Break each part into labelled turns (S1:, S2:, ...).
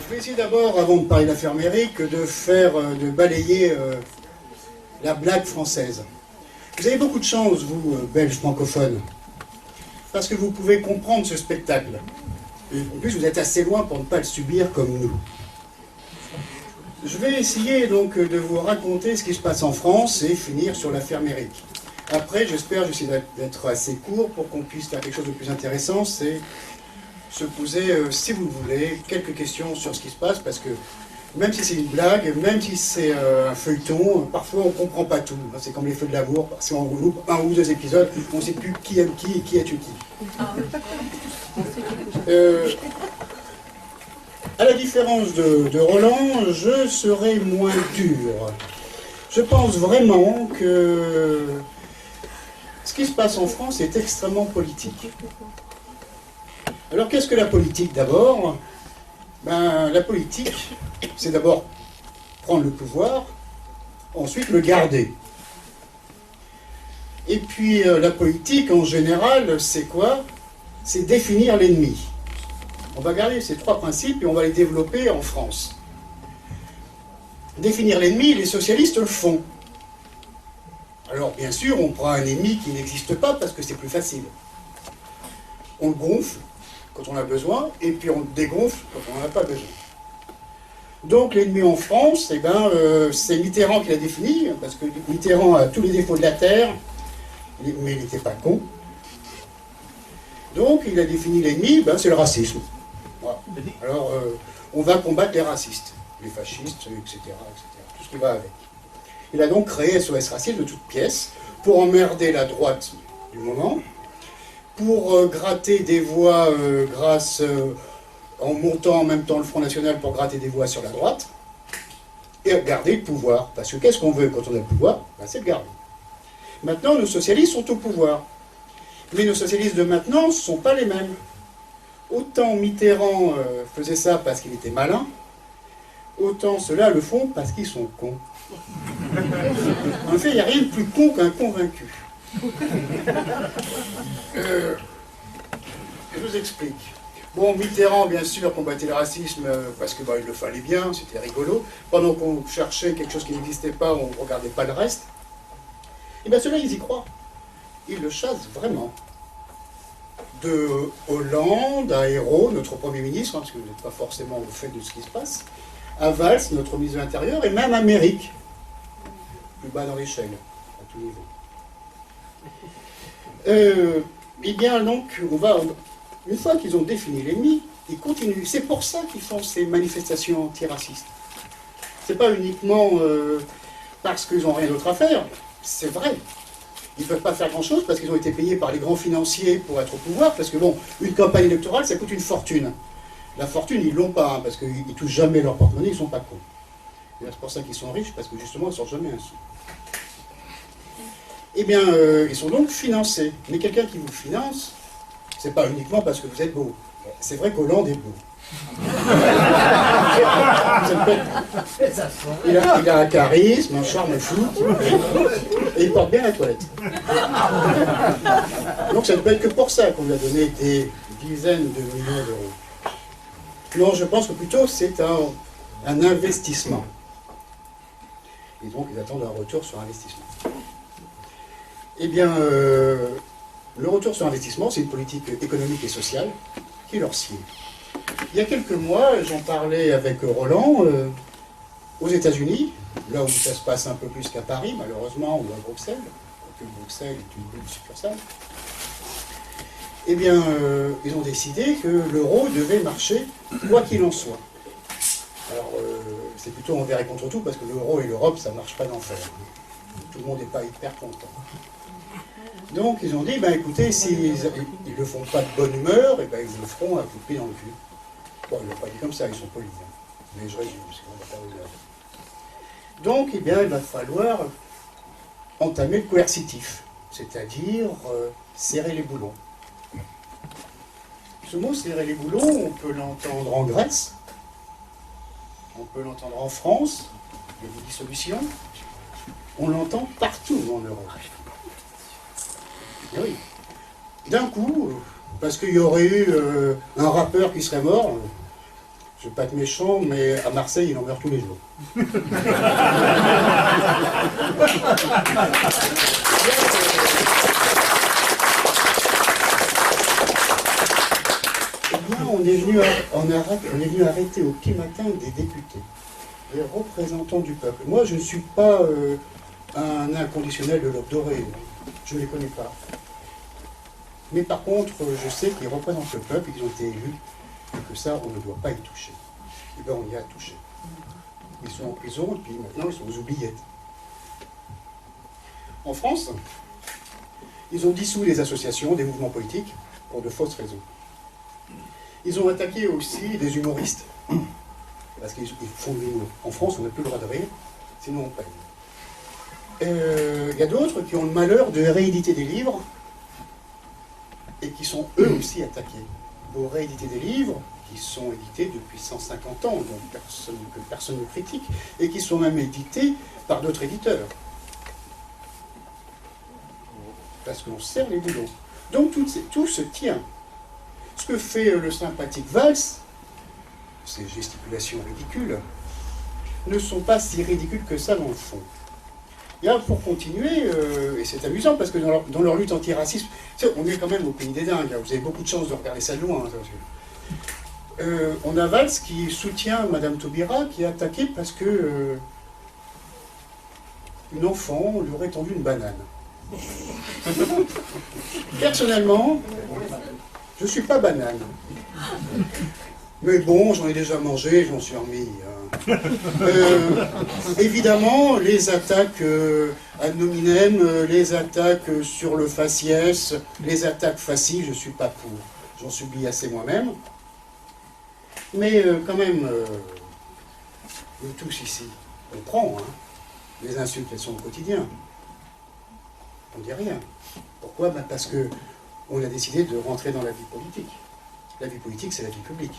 S1: Je vais essayer d'abord, avant de parler de l'affaire Méric, de balayer la blague française. Vous avez beaucoup de chance, vous, Belges francophones, parce que vous pouvez comprendre ce spectacle. Et en plus, vous êtes assez loin pour ne pas le subir comme nous. Je vais essayer donc de vous raconter ce qui se passe en France et finir sur l'affaire Méric. Après, j'essaie d'être assez court pour qu'on puisse faire quelque chose de plus intéressant, c'est se poser, si vous voulez, quelques questions sur ce qui se passe, parce que même si c'est une blague, même si c'est un feuilleton, parfois on ne comprend pas tout. C'est comme les feux de l'amour, si on loupe un ou deux épisodes, on ne sait plus qui aime qui et qui est qui. À la différence de Roland, je serai moins dur. Je pense vraiment que ce qui se passe en France est extrêmement politique. Alors qu'est-ce que la politique d'abord? La politique, c'est d'abord prendre le pouvoir, ensuite le garder. Et puis la politique en général, c'est quoi? C'est définir l'ennemi. On va garder ces trois principes et on va les développer en France. Définir l'ennemi, les socialistes le font. Alors bien sûr, on prend un ennemi qui n'existe pas parce que c'est plus facile. On le gonfle quand on a besoin, et puis on le dégonfle quand on n'en a pas besoin. Donc l'ennemi en France, c'est Mitterrand qui l'a défini, parce que Mitterrand a tous les défauts de la Terre, mais il n'était pas con. Donc il a défini l'ennemi, c'est le racisme. Voilà. Alors on va combattre les racistes, les fascistes, etc., tout ce qui va avec. Il a donc créé SOS Racisme de toutes pièces, pour emmerder la droite du moment, pour gratter des voix en montant en même temps le Front National pour gratter des voix sur la droite, et garder le pouvoir. Parce que qu'est-ce qu'on veut quand on a le pouvoir? C'est le garder. Maintenant, nos socialistes sont au pouvoir. Mais nos socialistes de maintenant ne sont pas les mêmes. Autant Mitterrand faisait ça parce qu'il était malin, autant ceux-là le font parce qu'ils sont cons. En fait, il n'y a rien de plus con qu'un convaincu. Je vous explique. Bon, Mitterrand, bien sûr, combattait le racisme parce que il le fallait bien, c'était rigolo. Pendant qu'on cherchait quelque chose qui n'existait pas, on ne regardait pas le reste. Et bien, ceux-là, ils y croient. Ils le chassent vraiment. De Hollande à Ayrault, notre Premier ministre, parce que vous n'êtes pas forcément au fait de ce qui se passe, à Valls, notre ministre de l'Intérieur, et même à Méric, plus bas dans l'échelle, à tout niveau. Donc, une fois qu'ils ont défini l'ennemi, ils continuent. C'est pour ça qu'ils font ces manifestations antiracistes. C'est pas uniquement parce qu'ils n'ont rien d'autre à faire, c'est vrai. Ils ne peuvent pas faire grand-chose parce qu'ils ont été payés par les grands financiers pour être au pouvoir, parce que une campagne électorale, ça coûte une fortune. La fortune, ils ne l'ont pas, parce qu'ils ne touchent jamais leur porte-monnaie, ils ne sont pas cons. C'est pour ça qu'ils sont riches, parce que justement, ils ne sortent jamais un sou. Ils sont donc financés. Mais quelqu'un qui vous finance, c'est pas uniquement parce que vous êtes beau. C'est vrai qu'Hollande est beau. Il a un charisme, un charme fou, et il porte bien la toilette. Donc ça ne peut être que pour ça qu'on lui a donné des dizaines de millions d'euros. Non, je pense que plutôt c'est un investissement. Et donc ils attendent un retour sur investissement. Le retour sur investissement, c'est une politique économique et sociale qui leur sied. Il y a quelques mois, j'en parlais avec Roland, aux États-Unis, là où ça se passe un peu plus qu'à Paris, malheureusement, ou à Bruxelles, quoique Bruxelles est une bulle succursale. Ils ont décidé que l'euro devait marcher, quoi qu'il en soit. Alors, c'est plutôt envers et contre tout, parce que l'euro et l'Europe, ça ne marche pas d'enfer. Tout le monde n'est pas hyper content. Donc, ils ont dit, écoutez, s'ils ne le font pas de bonne humeur, ils le feront un coup de pied dans le cul. Bon, ils ne l'ont pas dit comme ça, ils sont polis. Mais je résume, parce qu'on va pas vous dire. Donc, il va falloir entamer le coercitif, c'est-à-dire serrer les boulons. Ce mot, serrer les boulons, on peut l'entendre en Grèce, on peut l'entendre en France, il y a des dissolutions, on l'entend partout en Europe. Et oui. D'un coup, parce qu'il y aurait eu un rappeur qui serait mort, je ne veux pas être méchant, mais à Marseille, il en meurt tous les jours. Eh bien, on est venu arrêter au petit matin des députés, des représentants du peuple. Moi, je ne suis pas un inconditionnel de l'Aube dorée, je ne les connais pas. Mais par contre, je sais qu'ils représentent le peuple, qu'ils ont été élus, et que ça, on ne doit pas y toucher. Et bien, on y a touché. Ils sont en prison, et puis maintenant, ils sont aux oubliettes. En France, ils ont dissous les associations, des mouvements politiques, pour de fausses raisons. Ils ont attaqué aussi des humoristes, parce qu'ils font de l'humour. En France, on n'a plus le droit de rire, sinon on paye. Il y a d'autres qui ont le malheur de rééditer des livres, et qui sont eux aussi attaqués pour rééditer des livres qui sont édités depuis 150 ans, donc que personne ne critique, et qui sont même édités par d'autres éditeurs. Parce qu'on serre les boulons. Donc tout se tient. Ce que fait le sympathique Valls, ces gesticulations ridicules, ne sont pas si ridicules que ça dans le fond. Et là, pour continuer, et c'est amusant parce que dans leur lutte anti-racisme, on est quand même au pays des dingues, hein, vous avez beaucoup de chance de regarder ça de loin. On a Valls qui soutient Madame Taubira, qui est attaquée parce que une enfant lui aurait tendu une banane. Personnellement, je ne suis pas banane. Mais bon, j'en ai déjà mangé, j'en suis remis. Évidemment, les attaques ad nominem, les attaques sur le faciès, les attaques faciles, je ne suis pas pour. J'en subis assez moi-même. Mais quand même, nous tous ici, on prend les insultes, elles sont au quotidien. On ne dit rien. Pourquoi? Parce qu'on a décidé de rentrer dans la vie politique. La vie politique, c'est la vie publique.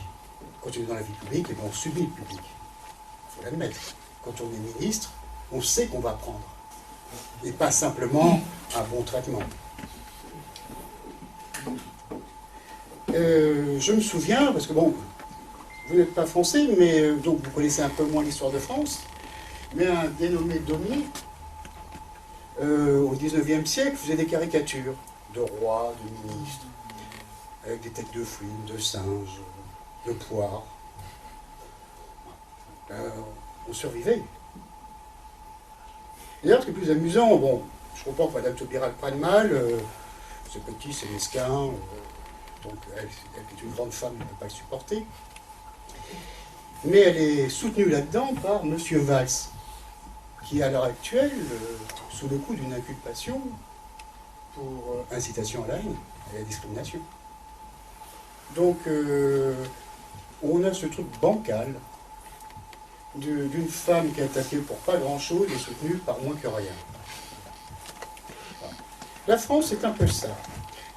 S1: Quand on est dans la vie publique, eh bien, on subit le public. Il faut l'admettre. Quand on est ministre, on sait qu'on va prendre. Et pas simplement un bon traitement. Je me souviens, parce que bon, vous n'êtes pas français, mais donc vous connaissez un peu moins l'histoire de France, mais un dénommé Daumier, au XIXe siècle, faisait des caricatures de rois, de ministres, avec des têtes de fouines, de singes, de poires. On survivait. D'ailleurs, ce qui est plus amusant, bon, je comprends que Madame Taubira le prenne mal, c'est petit, c'est mesquin, donc elle est une grande femme, elle ne peut pas le supporter. Mais elle est soutenue là-dedans par M. Valls, qui est à l'heure actuelle sous le coup d'une inculpation pour incitation à la haine et à la discrimination. Donc, on a ce truc bancal d'une femme qui est attaquée pour pas grand-chose et soutenue par moins que rien. Voilà. La France, c'est un peu ça.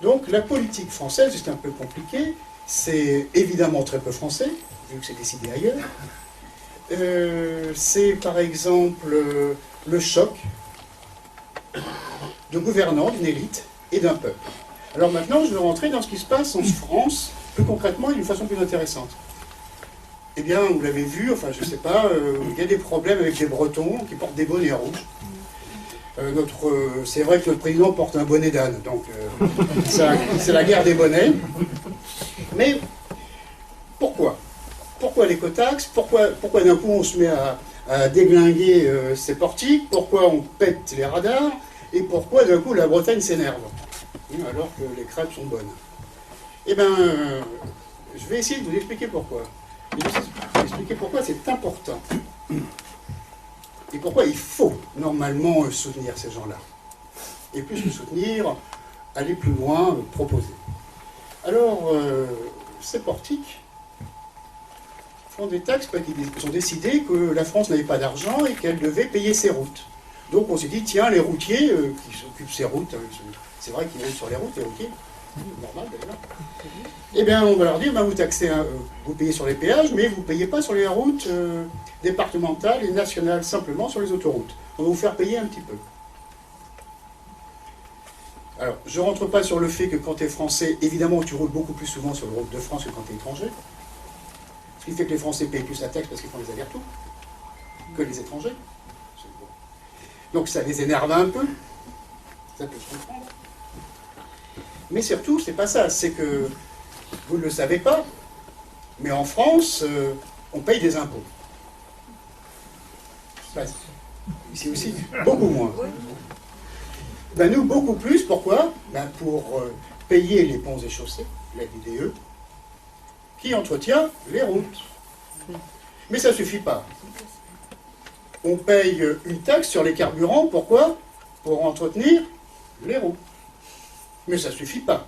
S1: Donc, la politique française, c'est un peu compliqué. C'est évidemment très peu français, vu que c'est décidé ailleurs. C'est, par exemple, le choc de gouvernants, d'une élite et d'un peuple. Alors maintenant, je vais rentrer dans ce qui se passe en France, plus concrètement et d'une façon plus intéressante. Eh bien, vous l'avez vu, enfin, je ne sais pas, il y a des problèmes avec les Bretons qui portent des bonnets rouges. C'est vrai que notre président porte un bonnet d'âne, donc c'est la guerre des bonnets. Mais pourquoi? Pourquoi l'écotaxe? Pourquoi d'un coup on se met à déglinguer ces portiques? Pourquoi on pète les radars? Et pourquoi d'un coup la Bretagne s'énerve? Alors que les crêpes sont bonnes. Eh bien, je vais essayer de vous expliquer pourquoi. Et je vais vous expliquer pourquoi c'est important. Et pourquoi il faut normalement soutenir ces gens-là. Et plus que soutenir, aller plus loin, proposer. Alors, ces portiques font des taxes parce qu'ils ont décidé que la France n'avait pas d'argent et qu'elle devait payer ses routes. Donc on s'est dit, tiens, les routiers qui s'occupent de ces routes, c'est vrai qu'ils viennent sur les routes, les routiers, normal d'ailleurs. Eh bien, on va leur dire, vous taxez, vous payez sur les péages, mais vous ne payez pas sur les routes départementales et nationales, simplement sur les autoroutes. On va vous faire payer un petit peu. Alors, je ne rentre pas sur le fait que quand tu es français, évidemment, tu roules beaucoup plus souvent sur les routes de France que quand tu es étranger. Ce qui fait que les Français payent plus la taxe parce qu'ils font les allers-retours que les étrangers. Donc ça les énerve un peu, ça peut se comprendre. Mais surtout, c'est pas ça, c'est que vous ne le savez pas, mais en France, on paye des impôts. Ici aussi, beaucoup moins. Ben nous, beaucoup plus. Pourquoi? Ben pour payer les ponts et chaussées, la DDE, qui entretient les routes. Mais ça ne suffit pas. On paye une taxe sur les carburants, pourquoi? Pour entretenir les routes. Mais ça ne suffit pas.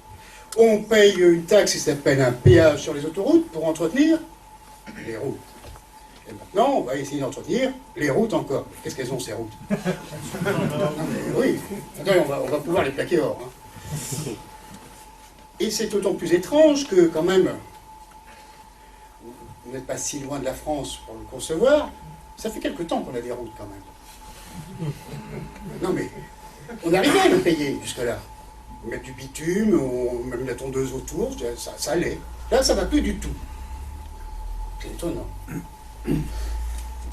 S1: On paye une taxe qui s'appelle un péage sur les autoroutes pour entretenir les routes. Et maintenant, on va essayer d'entretenir les routes encore. Qu'est-ce qu'elles ont, ces routes? Non, mais oui, attends, on va pouvoir les plaquer hors. Hein. Et c'est d'autant plus étrange que, quand même, vous n'êtes pas si loin de la France pour le concevoir, ça fait quelque temps qu'on a des routes, quand même. Non, mais on arrivait à le payer jusque-là. Mettre du bitume, on met la tondeuse autour, ça allait. Là, ça ne va plus du tout. C'est étonnant.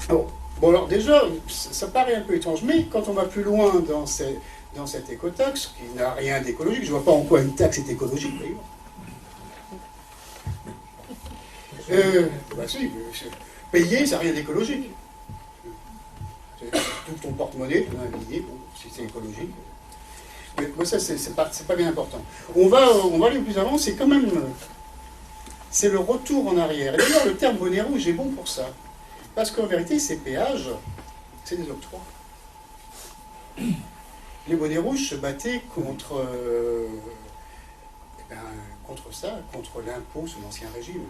S1: Bon, alors déjà, ça paraît un peu étrange, mais quand on va plus loin dans cette écotaxe, qui n'a rien d'écologique, je ne vois pas en quoi une taxe est écologique, d'ailleurs. Bah si, payer, ça n'a rien d'écologique. Tout ton porte-monnaie, tu as un billet, bon, si c'est écologique. Mais ça, c'est pas bien important. On va aller plus avant, c'est quand même... C'est le retour en arrière. Et d'ailleurs, le terme bonnet rouge est bon pour ça. Parce qu'en vérité, ces péages, c'est des octrois. Les bonnets rouges se battaient contre ça, contre l'impôt sous l'Ancien Régime.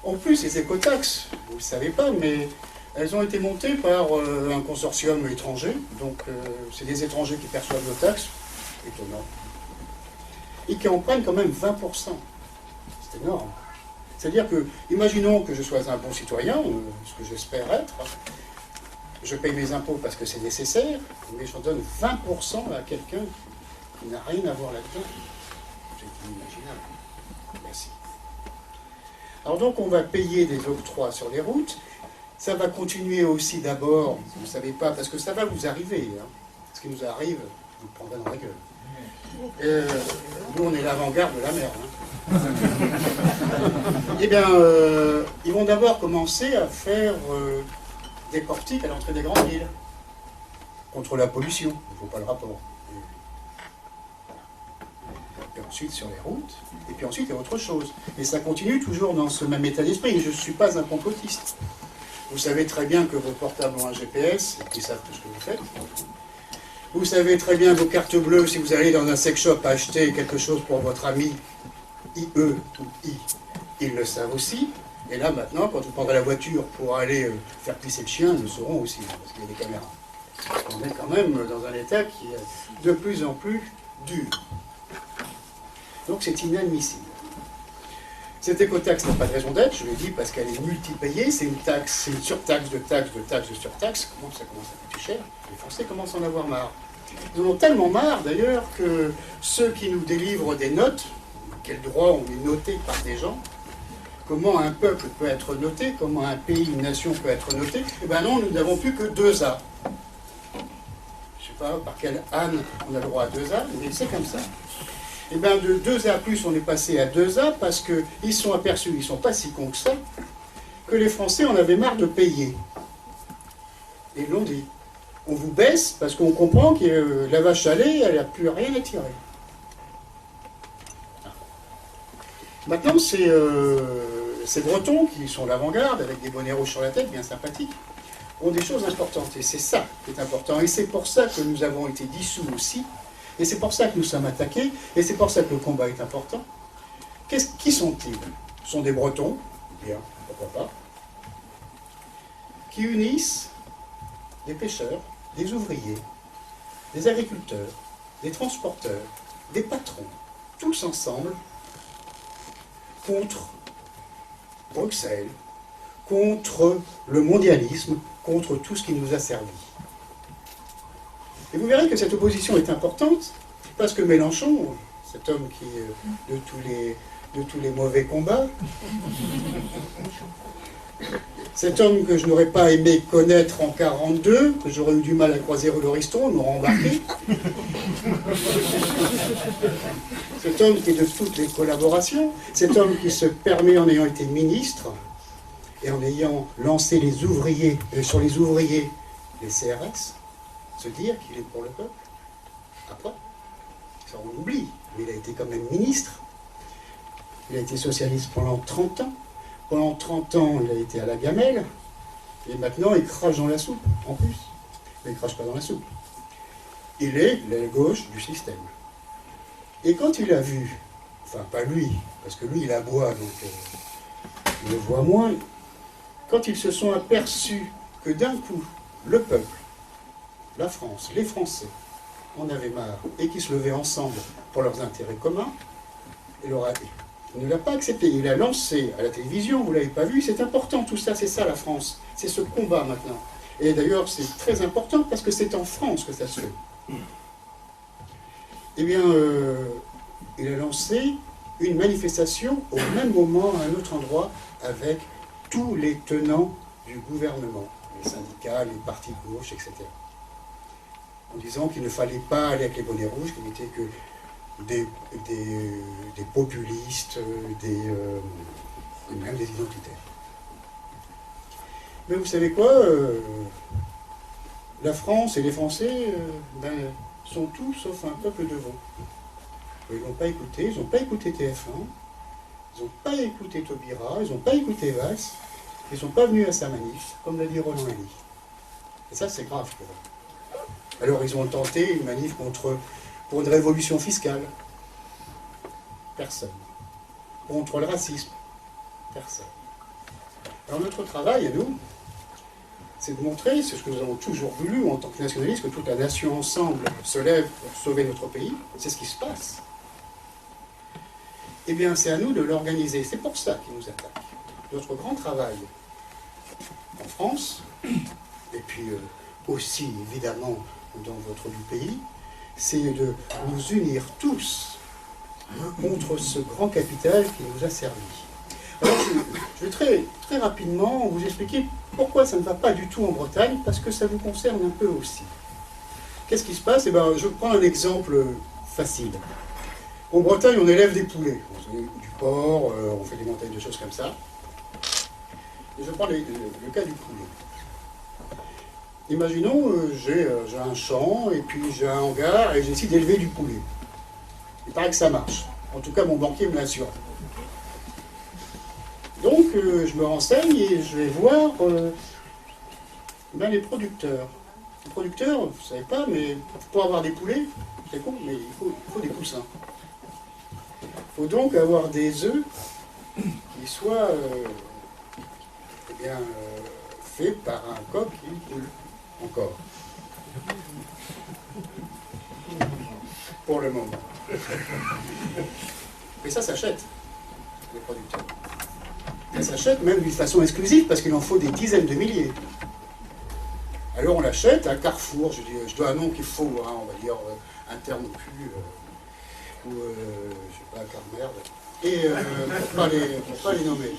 S1: En plus, les écotaxes, vous ne le savez pas, mais elles ont été montées par un consortium étranger. Donc, c'est des étrangers qui perçoivent nos taxes. Étonnant. Et qui en prennent quand même 20%. C'est énorme. C'est-à-dire que, imaginons que je sois un bon citoyen, ce que j'espère être, je paye mes impôts parce que c'est nécessaire, mais j'en donne 20% à quelqu'un qui n'a rien à voir là-dedans. C'est inimaginable. Merci. Alors donc, on va payer des octrois sur les routes. Ça va continuer aussi d'abord, vous ne savez pas, parce que ça va vous arriver. Hein. Ce qui nous arrive, vous le prendrez dans la gueule. Nous, on est l'avant-garde de la mer. Hein. Eh bien, ils vont d'abord commencer à faire des portiques à l'entrée des grandes villes, contre la pollution. Il ne faut pas le rapport. Et ensuite, sur les routes, et puis ensuite, il y a autre chose. Et ça continue toujours dans ce même état d'esprit. Je ne suis pas un complotiste. Vous savez très bien que vos portables ont un GPS, et qu'ils savent tout ce que vous faites. Vous savez très bien vos cartes bleues, si vous allez dans un sex shop acheter quelque chose pour votre ami, IE ou I, ils le savent aussi. Et là, maintenant, quand vous prendrez la voiture pour aller faire pisser le chien, ils le sauront aussi, parce qu'il y a des caméras. On est quand même dans un état qui est de plus en plus dur. Donc c'est inadmissible. Cette écotaxe n'a pas de raison d'être, je l'ai dit, parce qu'elle est multipayée, c'est une taxe, c'est une surtaxe de taxe de taxe de surtaxe. Comment ça commence à coûter cher? Les Français commencent à en avoir marre. Ils en ont tellement marre, d'ailleurs, que ceux qui nous délivrent des notes, quel droit on est noté par des gens, comment un peuple peut être noté, comment un pays, une nation peut être noté, eh bien non, nous n'avons plus que 2 A. Je ne sais pas par quel âne on a le droit à 2 A, mais c'est comme ça. Eh bien de 2A+, on est passé à 2A parce qu'ils sont aperçus, ils ne sont pas si cons que ça, que les Français en avaient marre de payer. Et ils l'ont dit. On vous baisse parce qu'on comprend que la vache à lait, elle n'a plus rien à tirer. Maintenant, ces Bretons, qui sont l'avant-garde, avec des bonnets rouges sur la tête, bien sympathiques, ont des choses importantes. Et c'est ça qui est important. Et c'est pour ça que nous avons été dissous aussi. Et c'est pour ça que nous sommes attaqués. Et c'est pour ça que le combat est important. Qui sont-ils? Ce sont des Bretons, bien, pourquoi pas, qui unissent des pêcheurs, des ouvriers, des agriculteurs, des transporteurs, des patrons, tous ensemble, contre Bruxelles, contre le mondialisme, contre tout ce qui nous a servi. Et vous verrez que cette opposition est importante, parce que Mélenchon, cet homme qui, de tous les de tous les mauvais combats. Cet homme que je n'aurais pas aimé connaître en 1942, que j'aurais eu du mal à croiser rue Lauriston, m'aurait embarqué. Cet homme qui est de toutes les collaborations, cet homme qui se permet, en ayant été ministre, et en ayant lancé les ouvriers, sur les ouvriers, les CRS, se dire qu'il est pour le peuple. Après, ça on oublie, mais il a été quand même ministre. Il a été socialiste pendant 30 ans. Pendant 30 ans, il a été à la gamelle. Et maintenant, il crache dans la soupe, en plus. Mais il ne crache pas dans la soupe. Il est l'aile gauche du système. Et quand il a vu, enfin pas lui, parce que lui il aboie, donc il le voit moins, quand ils se sont aperçus que d'un coup, le peuple, la France, les Français, en avaient marre, et qu'ils se levaient ensemble pour leurs intérêts communs, il ne l'a pas accepté. Il a lancé à la télévision, vous ne l'avez pas vu, c'est important tout ça, c'est ça la France, c'est ce combat maintenant. Et d'ailleurs c'est très important parce que c'est en France que ça se fait. Eh bien, il a lancé une manifestation au même moment, à un autre endroit, avec tous les tenants du gouvernement, les syndicats, les partis de gauche, etc. En disant qu'il ne fallait pas aller avec les bonnets rouges, qu'il n'était que des populistes, et même des identitaires. Mais vous savez quoi, la France et les Français sont tous sauf un peuple de veaux. Ils n'ont pas écouté, ils n'ont pas écouté TF1, ils n'ont pas écouté Taubira, ils n'ont pas écouté Valls, ils ne sont pas venus à sa manif, comme l'a dit Roland Elie. Et ça, c'est grave pour eux. Alors, ils ont tenté une manif pour une révolution fiscale. Personne. Contre le racisme. Personne. Alors, notre travail, à nous, c'est de montrer, c'est ce que nous avons toujours voulu en tant que nationalistes, que toute la nation ensemble se lève pour sauver notre pays. C'est ce qui se passe. Eh bien, c'est à nous de l'organiser. C'est pour ça qu'ils nous attaquent. Notre grand travail en France, et puis aussi, évidemment, dans votre pays, c'est de nous unir tous contre ce grand capital qui nous a servi. Alors, je vais très, très rapidement vous expliquer pourquoi ça ne va pas du tout en Bretagne, parce que ça vous concerne un peu aussi. Qu'est-ce qui se passe? Eh bien, je prends un exemple facile. En Bretagne, on élève des poulets, du porc, on fait des montagnes de choses comme ça. Et je prends le cas du poulet. Imaginons, j'ai un champ, et puis j'ai un hangar, et je décide d'élever du poulet. Il paraît que ça marche. En tout cas, mon banquier me l'assure. Donc, je me renseigne et je vais voir les producteurs. Les producteurs, vous ne savez pas, mais pour avoir des poulets, c'est con, mais il faut des poussins. Il faut donc avoir des œufs qui soient faits par un coq et une poule. Encore. Pour le moment. Mais ça s'achète, les producteurs. Ça s'achète même d'une façon exclusive, parce qu'il en faut des dizaines de milliers. Alors on l'achète à Carrefour, je dois un nom qu'il faut, hein, on va dire un terme plus, ou je sais pas, Carmerde, et pour pas les nommer.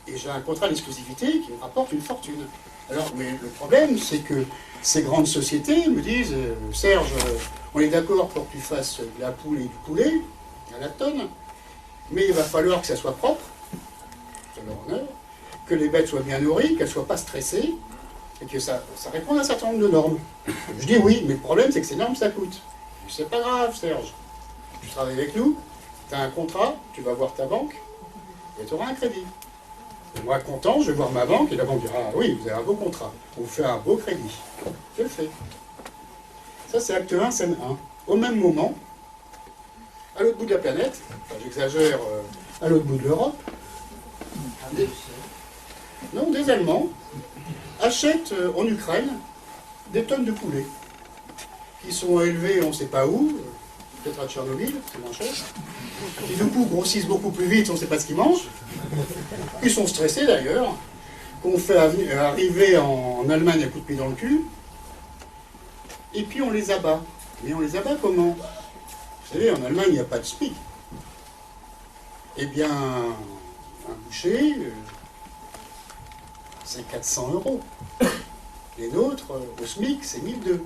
S1: Et j'ai un contrat d'exclusivité qui me rapporte une fortune. Alors, mais le problème, c'est que ces grandes sociétés me disent Serge, on est d'accord pour que tu fasses de la poule et du poulet, à la tonne, mais il va falloir que ça soit propre, c'est leur honneur, que les bêtes soient bien nourries, qu'elles ne soient pas stressées, et que ça répond à un certain nombre de normes. Je dis oui, mais le problème, c'est que ces normes, ça coûte. Je dis, c'est pas grave, Serge. Tu travailles avec nous, tu as un contrat, tu vas voir ta banque, et tu auras un crédit. Et moi, content, je vais voir ma banque, et la banque dira, ah oui, vous avez un beau contrat, on vous fait un beau crédit. Je le fais. Ça, c'est acte 1, scène 1. Au même moment, à l'autre bout de la planète, enfin, j'exagère, à l'autre bout de l'Europe, non, des Allemands achètent en Ukraine des tonnes de poulets qui sont élevés on ne sait pas où, peut-être à Tchernobyl, c'est moins cher, qui du coup grossissent beaucoup plus vite, on ne sait pas ce qu'ils mangent, ils sont stressés d'ailleurs, qu'on fait arriver en Allemagne à coups de pied dans le cul, et puis on les abat. Mais on les abat comment? Vous savez, en Allemagne, il n'y a pas de SMIC. Eh bien, un boucher, c'est 400 €. Les nôtres, au SMIC, c'est 1002.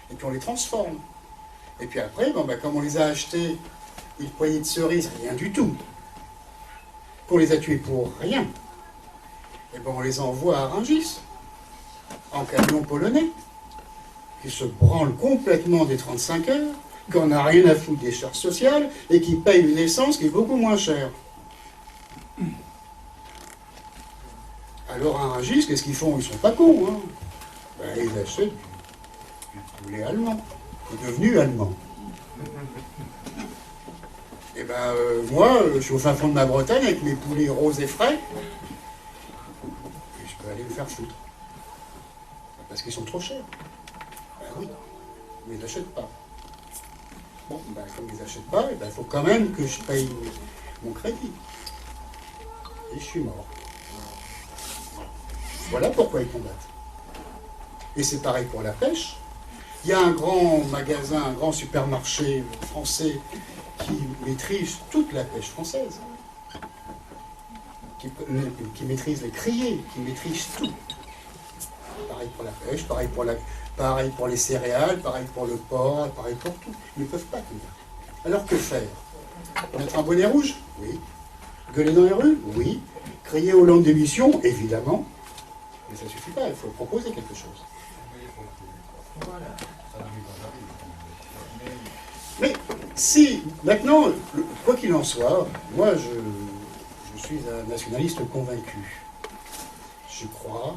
S1: Et puis on les transforme. Et puis après, bon, ben, comme on les a achetés une poignée de cerises, rien du tout, qu'on les a tués pour rien, et ben on les envoie à Rungis, en camion polonais, qui se branle complètement des 35 heures, qu'on n'a rien à foutre des charges sociales, et qui paye une essence qui est beaucoup moins chère. Alors à Rungis, qu'est-ce qu'ils font? Ils sont pas cons, hein. Ben, ils achètent du poulet allemand, qui est devenu allemand. Et ben moi, je suis au fin fond de ma Bretagne avec mes poulets roses et frais, et je peux aller me faire foutre. Parce qu'ils sont trop chers. Ben oui, mais ils n'achètent pas. Bon, ben comme ils n'achètent pas, il faut quand même que je paye mon crédit. Et je suis mort. Voilà pourquoi ils combattent. Et c'est pareil pour la pêche. Il y a un grand magasin, un grand supermarché français qui maîtrise toute la pêche française, qui maîtrise les criers, qui maîtrise tout. Pareil pour la pêche, pareil pour les céréales, pareil pour le porc, pareil pour tout. Ils ne peuvent pas tout faire. Alors que faire? Mettre un bonnet rouge? Oui. Gueuler dans les rues? Oui. Crier aux langues d'émission? Évidemment. Mais ça ne suffit pas, il faut proposer quelque chose. Mais si, maintenant, quoi qu'il en soit, moi je suis un nationaliste convaincu. Je crois,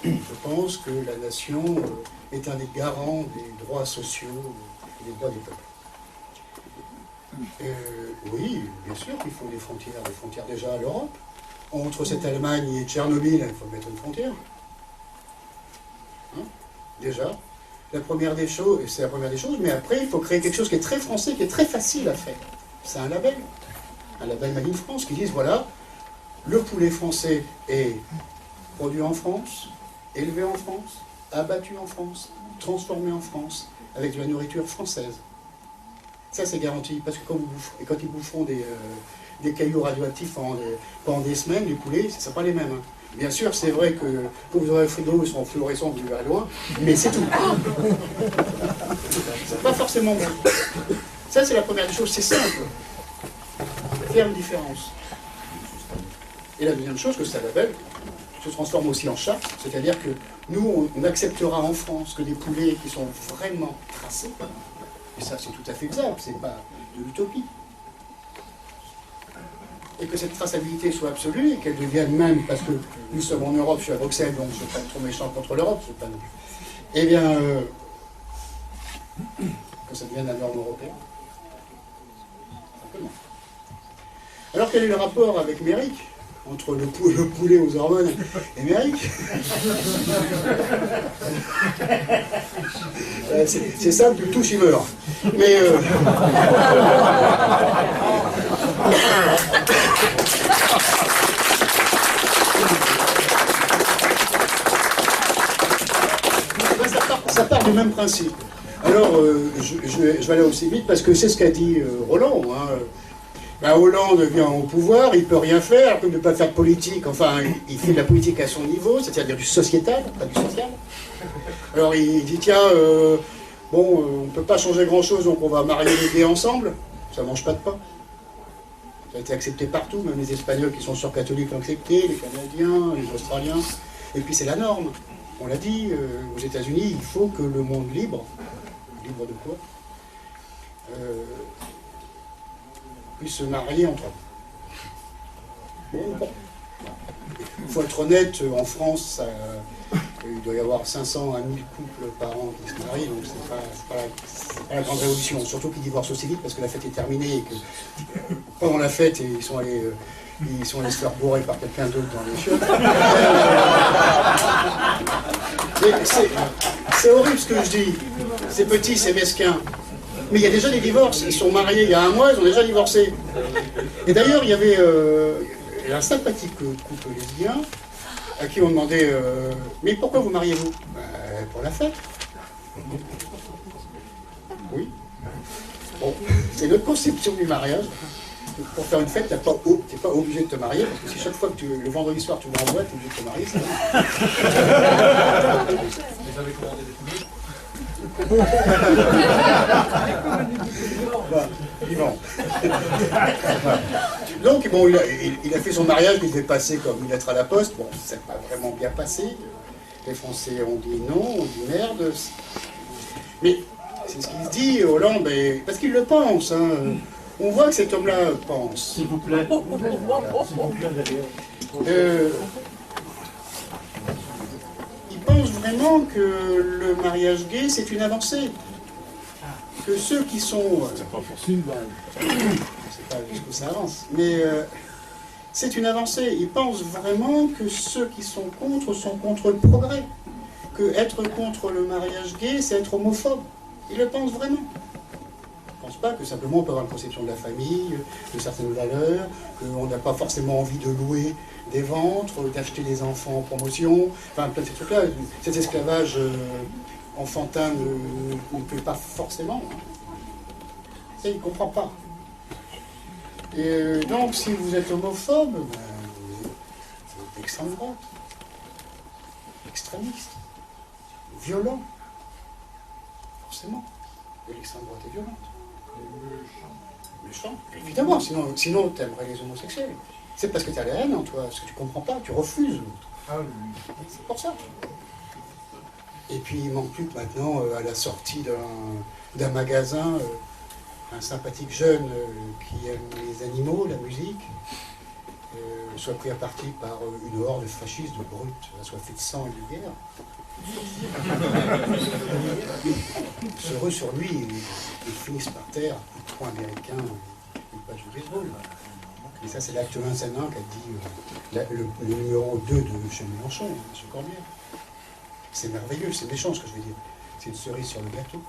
S1: je pense que la nation est un des garants des droits sociaux et des droits des peuples. Oui, bien sûr qu'il faut des frontières déjà à l'Europe. Entre cette Allemagne et Tchernobyl, il faut mettre une frontière. Hein? Déjà, la première des choses, c'est la première des choses, mais après, il faut créer quelque chose qui est très français, qui est très facile à faire. C'est un label Made in France, qui disent, voilà, le poulet français est produit en France, élevé en France, abattu en France, transformé en France, avec de la nourriture française. Ça, c'est garanti, parce que quand ils boufferont des cailloux radioactifs pendant des semaines, du poulet, ce ne sera pas les mêmes. Hein. Bien sûr, c'est vrai que quand vous aurez le frigo, ils seront fluorescents, vous le verrez loin, mais c'est tout. C'est pas forcément bon. Ça, c'est la première des choses, c'est simple. Faire une différence. Et la deuxième chose, que ça label se transforme aussi en charte, c'est-à-dire que nous, on acceptera en France que des poulets qui sont vraiment tracés, et ça, c'est tout à fait faisable, c'est pas de l'utopie. Et que cette traçabilité soit absolue et qu'elle devienne même, parce que nous sommes en Europe, je suis à Bruxelles, donc je ne vais pas être trop méchant contre l'Europe, c'est pas non plus. Eh bien, que ça devienne la norme européenne. Simplement. Alors quel est le rapport avec Méric, entre le poulet aux hormones et Méric? C'est simple, il touche, il meurt. Mais ça part du même principe. Alors, je vais aller aussi vite parce que c'est ce qu'a dit Roland. Hein. Ben, Hollande vient au pouvoir, il ne peut rien faire, il ne peut pas faire de politique, enfin, il fait de la politique à son niveau, c'est-à-dire du sociétal, pas du social. Alors il dit, tiens, bon, on ne peut pas changer grand-chose, donc on va marier les gays ensemble, ça ne mange pas de pain. Ça a été accepté partout, même les Espagnols qui sont sur-catholiques l'ont accepté, les Canadiens, les Australiens, et puis c'est la norme. On l'a dit, aux États-Unis, il faut que le monde libre de quoi puisse se marier entre eux. Bon. Il faut être honnête, en France, il doit y avoir 500 à 1000 couples par an qui se marient, donc c'est pas la grande révolution. Surtout qu'ils divorcent aussi vite parce que la fête est terminée et que pendant la fête, ils sont allés se faire bourrer par quelqu'un d'autre dans les chiottes. C'est horrible ce que je dis. C'est petit, c'est mesquin. Mais il y a déjà des divorces. Ils sont mariés il y a un mois, ils ont déjà divorcé. Et d'ailleurs, il y avait un sympathique couple lesbien à qui on demandait mais pourquoi vous mariez-vous? Pour la fête. Oui. Bon, c'est notre conception du mariage. Pour faire une fête, tu n'es pas obligé de te marier, parce que si chaque fois que le vendredi soir tu vas en boîte, tu es obligé de te marier, ça va.
S2: Vous avez commandé des poules?
S1: Vivant. Donc, bon, il a fait son mariage, il devait passer comme une lettre à la poste. Bon, ça n'a pas vraiment bien passé. Les Français ont dit non, ont dit merde. Mais c'est ce qu'il se dit, Hollande, parce qu'il le pense. Hein. On voit que cet homme-là pense.
S3: S'il vous plaît. S'il vous plaît, d'ailleurs.
S1: Il pense vraiment que le mariage gay, c'est une avancée. Que ceux qui sont...
S3: C'est pas forcément une balle.
S1: Je ne sais pas jusqu'où ça avance. Mais c'est une avancée. Il pense vraiment que ceux qui sont contre le progrès. Que être contre le mariage gay, c'est être homophobe. Il le pense vraiment. Je ne pense pas que simplement on peut avoir une conception de la famille, de certaines valeurs, qu'on n'a pas forcément envie de louer des ventres, d'acheter des enfants en promotion, enfin plein de ces trucs-là. Cet esclavage enfantin ne peut pas forcément. Ça, il ne comprend pas. Et donc, si vous êtes homophobe, vous êtes d'extrême droite, extrémiste, violent, forcément. Et l'extrême droite est violente. Méchant. Évidemment, sinon tu aimerais les homosexuels. C'est parce que tu as la haine en toi, parce que tu comprends pas, tu refuses l'autre.
S2: Ah oui.
S1: C'est pour ça. Et puis il manque plus que maintenant, à la sortie d'un magasin, un sympathique jeune qui aime les animaux, la musique, soit pris à partie par une horde de fascistes, de brutes, assoiffés de sang et de guerre. Heureux sur lui, ils finissent par terre, coup de poing américain, une page de baseball. Et ça, c'est l'acte 21 qu'a dit le numéro 2 de chez Mélenchon, M. Corbière. C'est merveilleux, c'est méchant ce que je vais dire. C'est une cerise sur le gâteau.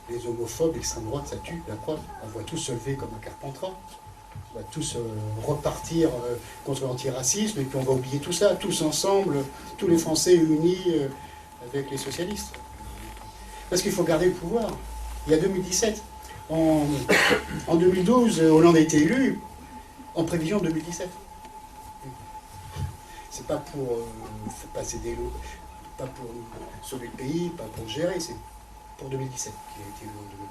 S1: Les homophobes, l'extrême droite, ça tue, la preuve. On voit tous se lever comme un Carpentras. On va tous repartir contre l'antiracisme, et puis on va oublier tout ça, tous ensemble, tous les Français unis avec les socialistes. Parce qu'il faut garder le pouvoir. Il y a 2017. En 2012, Hollande a été élu en prévision de 2017. C'est pas pour passer des lots, pas pour sauver le pays, pas pour gérer, c'est pour 2017 qu'il a été élu en 2012.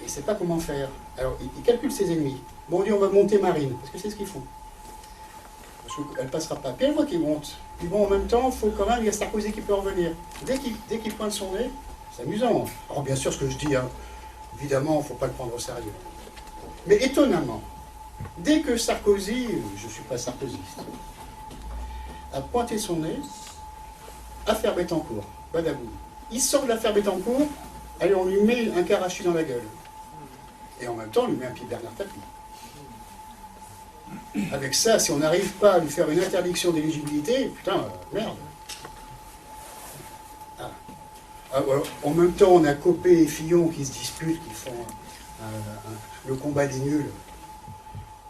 S1: Et il ne sait pas comment faire. Alors, il calcule ses ennemis. Bon, on dit on va monter Marine, parce que c'est ce qu'ils font. Parce qu'elle ne passera pas. Puis elle voit qu'ils montent. Puis bon, en même temps, faut quand même, il y a Sarkozy qui peut revenir. Dès qu'il pointe son nez, c'est amusant. Alors bien sûr, ce que je dis, hein, évidemment, il ne faut pas le prendre au sérieux. Mais étonnamment, dès que Sarkozy, je ne suis pas sarkozyste, a pointé son nez, affaire Bettencourt, badaboum. Il sort de l'affaire Bettencourt, allez, on lui met un Karachi dans la gueule. Et en même temps, on lui met un pied Bernard Tapie. Avec ça, si on n'arrive pas à lui faire une interdiction d'éligibilité, putain, merde. Ah. Alors, en même temps, on a Copé et Fillon qui se disputent, qui font le combat des nuls.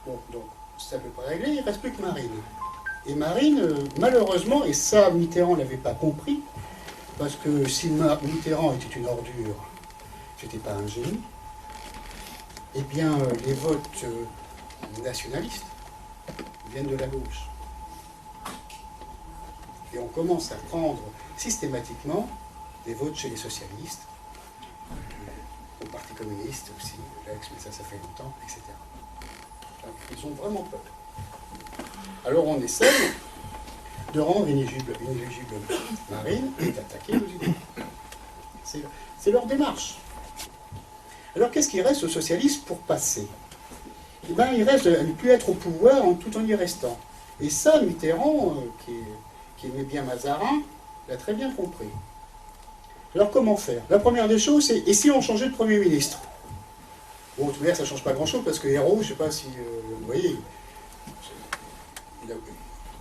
S1: Bon, donc, c'est à peu près réglé, il ne reste plus que Marine. Et Marine, malheureusement, et ça, Mitterrand ne l'avait pas compris, parce que si Mitterrand était une ordure, c'était pas un génie, eh bien, les votes nationalistes viennent de la gauche. Et on commence à prendre systématiquement des votes chez les socialistes, au Parti communiste aussi, l'ex, mais ça fait longtemps, etc. Donc, ils ont vraiment peur. Alors on essaie de rendre inéligible Marine et d'attaquer nos idées. C'est leur démarche. Alors qu'est-ce qui reste aux socialistes pour passer? Eh bien, il reste à ne plus être au pouvoir tout en y restant. Et ça, Mitterrand, qui aimait bien Mazarin, l'a très bien compris. Alors comment faire? La première des choses, c'est et si on changeait de Premier ministre? Bon, de toute manière, ça ne change pas grand-chose, parce que Hérault, je ne sais pas si vous voyez,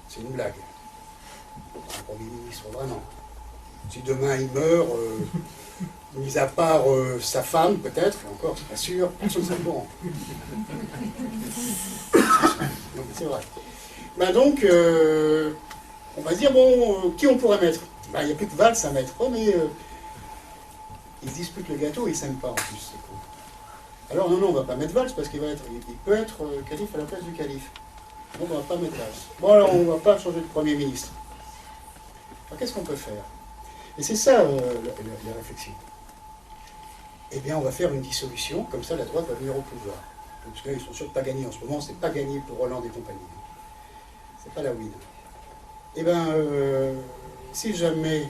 S1: c'est une blague. Un Premier ministre, vraiment. Si demain il meurt, mis à part sa femme, peut-être, et encore, c'est pas sûr, personne ne sera au courant. C'est vrai. Ben donc, on va se dire, bon, qui on pourrait mettre? Ben, il n'y a plus que Valls à mettre. Oh, mais Ils se disputent le gâteau et ils ne s'aiment pas en plus, c'est cool. Alors non, on ne va pas mettre Valls parce qu'il peut être calife à la place du calife. Donc on ne va pas mettre Valls. Bon alors on ne va pas changer de Premier ministre. Alors qu'est-ce qu'on peut faire? Et c'est ça la réflexion. Eh bien on va faire une dissolution, comme ça la droite va venir au pouvoir. Parce qu'ils sont sûrs de ne pas gagner en ce moment, c'est pas gagné pour Hollande et compagnie. C'est pas la win. Eh bien, si jamais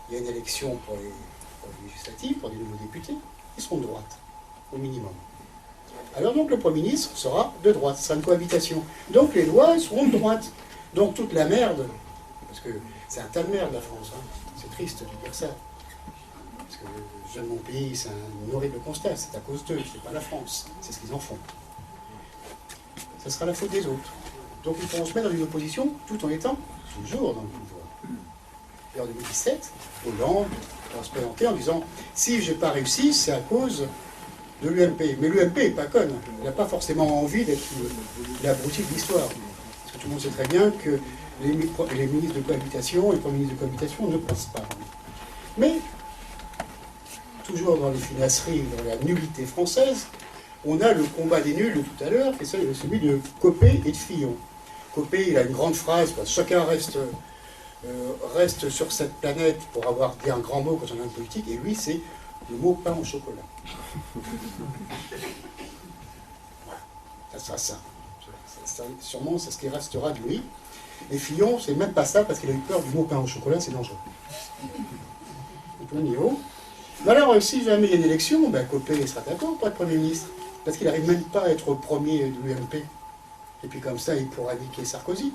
S1: il y a une élection pour les législatives, pour des nouveaux députés, ils seront de droite, au minimum. Alors donc le Premier ministre sera de droite, ce sera une cohabitation. Donc les lois seront de droite. Donc toute la merde, parce que c'est un tas de merde la France, hein. C'est triste de dire ça. Parce que je de mon pays, c'est un horrible constat, c'est à cause d'eux, c'est pas la France, c'est ce qu'ils en font. Ça sera la faute des autres. Donc ils pourront se mettre dans une opposition tout en étant toujours dans le pouvoir. Et en 2017, Hollande va se présenter en disant si je n'ai pas réussi, c'est à cause de l'UMP. Mais l'UMP n'est pas conne, elle n'a pas forcément envie d'être l'abruti de l'histoire. Parce que tout le monde sait très bien que les ministres de cohabitation et les premiers ministres de cohabitation ne passent pas. Mais, toujours dans les finasseries, dans la nullité française, on a le combat des nuls de tout à l'heure, qui est celui de Copé et de Fillon. Copé, il a une grande phrase, parce que chacun reste sur cette planète pour avoir dit un grand mot quand on est en politique, et lui, c'est le mot pain au chocolat. Voilà, ça sera ça. Sûrement, c'est ce qui restera de lui. Et Fillon, c'est même pas ça, parce qu'il a eu peur du mot pain au chocolat, c'est dangereux. Au bon niveau. Mais alors, si jamais il y a une élection, ben, Copé sera d'accord pour être Premier ministre, parce qu'il n'arrive même pas à être premier de l'UMP. Et puis comme ça, il pourra niquer Sarkozy.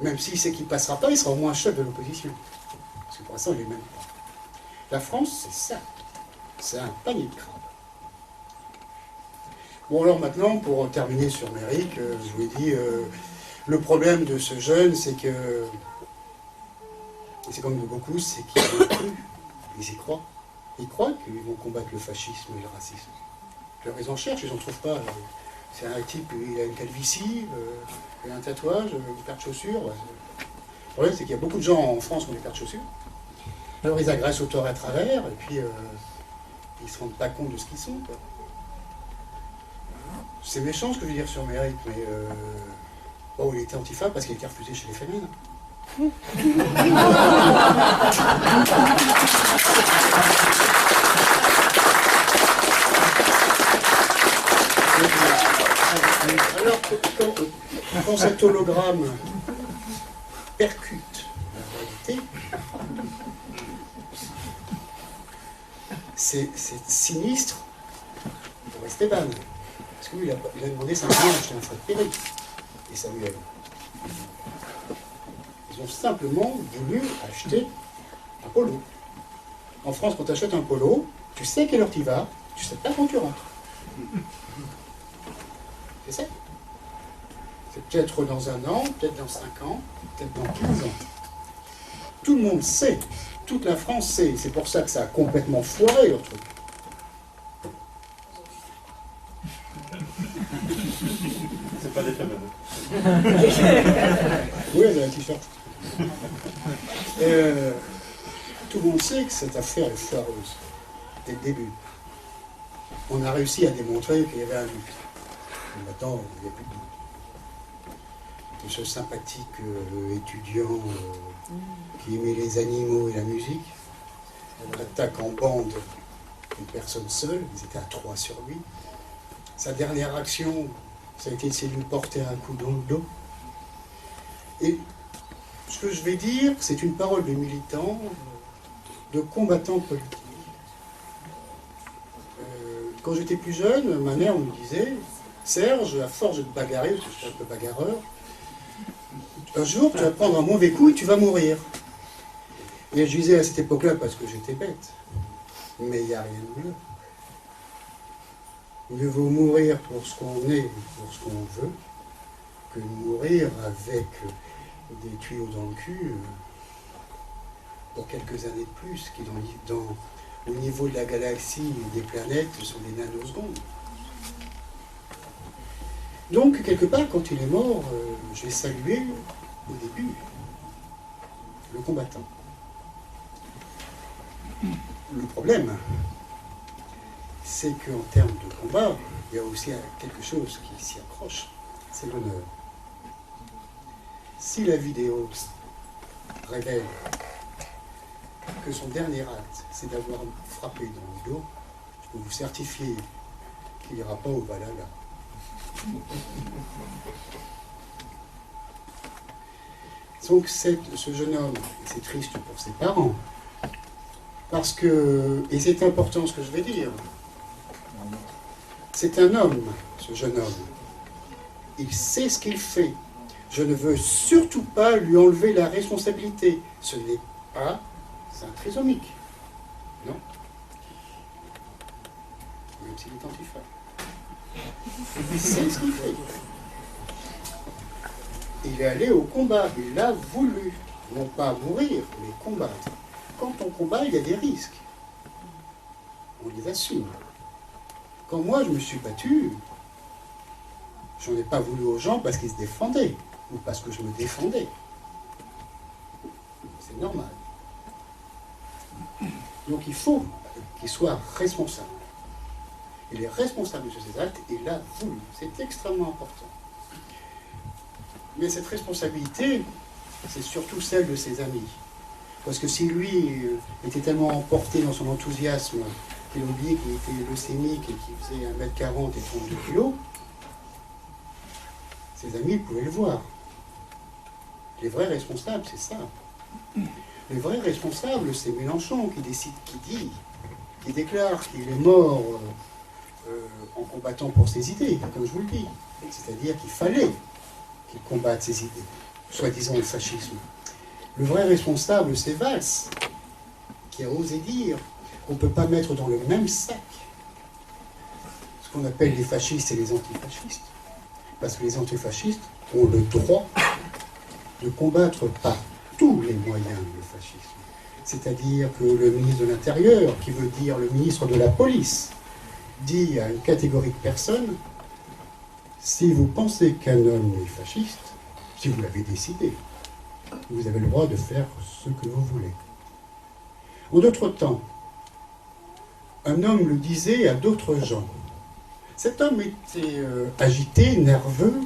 S1: Même s'il sait qu'il ne passera pas, il sera au moins chef de l'opposition. Parce que pour l'instant, il n'est même pas. La France, c'est ça. C'est un panier de crabes. Bon, alors maintenant, pour terminer sur Méric, je vous ai dit, le problème de ce jeune, c'est que, et c'est comme de beaucoup, c'est qu'ils y croient. Ils y croient. Ils croient qu'ils vont combattre le fascisme et le racisme. Alors ils en cherchent, ils n'en trouvent pas. C'est un type, il a une calvitie, il a un tatouage, une paire de chaussures. Le problème, c'est qu'il y a beaucoup de gens en France qui ont des paires de chaussures. Alors ils agressent au tort à travers, et puis ils ne se rendent pas compte de ce qu'ils sont, quoi. C'est méchant ce que je veux dire sur Méric, mais bon, il était antifa parce qu'il était refusé chez les féminines. Alors, quand cet hologramme percute la réalité, c'est sinistre pour Esteban. Parce que lui, il a demandé simplement d'acheter un Fred Perry et Samuel. Ils ont simplement voulu acheter un polo. En France, quand tu achètes un polo, tu sais à quelle heure tu vas, tu sais pas quand tu rentres. C'est ça. C'est peut-être dans 1 an, peut-être dans 5 ans, peut-être dans 15 ans. Tout le monde sait, toute la France sait. C'est pour ça que ça a complètement foiré leur truc.
S2: C'est pas des femmes.
S1: Oui, elle a un t-shirt. Tout le monde sait que cette affaire est foireuse, dès le début. On a réussi à démontrer qu'il y avait un but. Maintenant, il n'y a plus de doute. Et ce sympathique étudiant qui aimait les animaux et la musique, on attaque en bande une personne seule, ils étaient à 3 sur lui. Sa dernière action, ça a été d'essayer de lui porter un coup dans le dos. Et ce que je vais dire, c'est une parole de militant, de combattant politique. Quand j'étais plus jeune, ma mère me disait « Serge, à force de te bagarrer, parce que je suis un peu bagarreur, un jour tu vas prendre un mauvais coup et tu vas mourir. » Et je disais à cette époque-là, parce que j'étais bête, mais il n'y a rien de mieux. Mieux vaut mourir pour ce qu'on est et pour ce qu'on veut, que de mourir avec des tuyaux dans le cul pour quelques années de plus, qui au niveau de la galaxie et des planètes sont des nanosecondes. Donc, quelque part, quand il est mort, je l'ai salué au début, le combattant. le problème, c'est qu'en termes de combat, il y a aussi quelque chose qui s'y accroche, c'est l'honneur. Si la vidéo révèle que son dernier acte, c'est d'avoir frappé dans le dos, je peux vous certifier qu'il n'ira pas au Valhalla. Donc ce jeune homme, c'est triste pour ses parents, parce que, et c'est important ce que je vais dire, c'est un homme, ce jeune homme. Il sait ce qu'il fait. Je ne veux surtout pas lui enlever la responsabilité. Ce n'est pas un trisomique. Non. Même s'il est antifa. Il sait ce qu'il fait. Il est allé au combat. Il l'a voulu. Non pas mourir, mais combattre. Quand on combat, il y a des risques. On les assume. Quand moi, je me suis battu, j'en ai pas voulu aux gens parce qu'ils se défendaient, ou parce que je me défendais. C'est normal. Donc il faut qu'il soit responsable. Il est responsable de ses actes et il l'a voulu. C'est extrêmement important. Mais cette responsabilité, c'est surtout celle de ses amis. Parce que si lui était tellement emporté dans son enthousiasme qu'il a oublié qu'il était leucémique et qu'il faisait 1m40 et 32 kg, ses amis pouvaient le voir. Les vrais responsables, c'est ça. Les vrais responsables, c'est Mélenchon qui décide, qui déclare qu'il est mort en combattant pour ses idées, comme je vous le dis. C'est-à-dire qu'il fallait qu'il combatte ses idées, soi-disant le fascisme. Le vrai responsable, c'est Valls, qui a osé dire qu'on ne peut pas mettre dans le même sac ce qu'on appelle les fascistes et les antifascistes. Parce que les antifascistes ont le droit de combattre par tous les moyens le fascisme. C'est-à-dire que le ministre de l'Intérieur, qui veut dire le ministre de la Police, dit à une catégorie de personnes, si vous pensez qu'un homme est fasciste, si vous l'avez décidé, vous avez le droit de faire ce que vous voulez. En d'autres temps, un homme le disait à d'autres gens. Cet homme était agité, nerveux,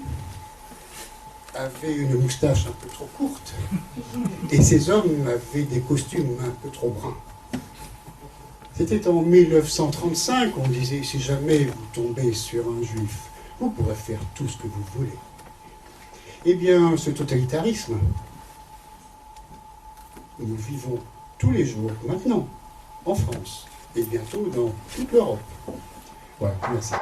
S1: avait une moustache un peu trop courte, et ces hommes avaient des costumes un peu trop bruns. C'était en 1935, on disait, si jamais vous tombez sur un juif, vous pourrez faire tout ce que vous voulez. Eh bien, ce totalitarisme, nous le vivons tous les jours, maintenant, en France, et bientôt dans toute l'Europe. Voilà, merci.